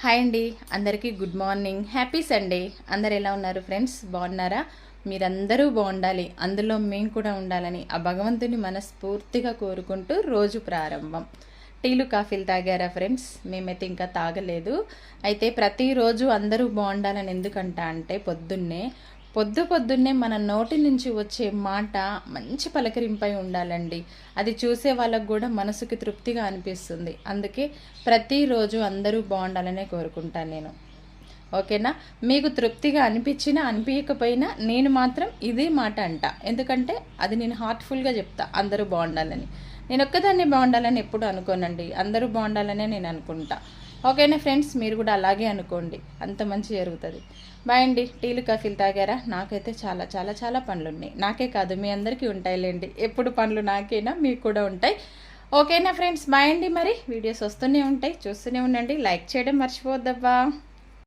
Hi అండి, అందరికీ good morning, happy Sunday. అందరు ఎలా ఉన్నారు ఫ్రెండ్స్? బాగున్నారా? మీరందరూ బాగుండాలి, అందులో మేము కూడా ఉండాలని ఆ భగవంతుని మనస్ఫూర్తిగా కోరుకుంటూ రోజు ప్రారంభం. టీలు కాఫీలు తాగారా ఫ్రెండ్స్? మేమైతే ఇంకా తాగలేదు. అయితే ప్రతిరోజు అందరూ బాగుండాలని ఎందుకంట అంటే పొద్దున్నే మన నోటి నుంచి వచ్చే మాట మంచి పలకరింపై ఉండాలండి. అది చూసే వాళ్ళకు కూడా మనసుకి తృప్తిగా అనిపిస్తుంది. అందుకే ప్రతిరోజు అందరూ బాగుండాలనే కోరుకుంటాను నేను. ఓకేనా? మీకు తృప్తిగా అనిపించినా అనిపించకపోయినా నేను మాత్రం ఇదే మాట అంట. ఎందుకంటే అది నేను హార్ట్ఫుల్గా చెప్తా, అందరూ బాగుండాలని. నేను ఒక్కదాన్ని బాగుండాలని ఎప్పుడు అనుకోనండి, అందరూ బాగుండాలనే నేను అనుకుంటా. ఓకేనా ఫ్రెండ్స్? మీరు కూడా అలాగే అనుకోండి, అంత మంచి జరుగుతుంది. బాయ్ అండి. టీలు కాఫీలు తాగారా? నాకైతే చాలా చాలా చాలా పనులు ఉన్నాయి. నాకే కాదు, మీ అందరికీ ఉంటాయిలేండి. ఎప్పుడు పనులు నాకేనా, మీకు కూడా ఉంటాయి. ఓకేనా ఫ్రెండ్స్? బాయ్ అండి. మరి వీడియోస్ వస్తూనే ఉంటాయి, చూస్తూనే ఉండండి. లైక్ చేయడం మర్చిపోవద్దబ్బా.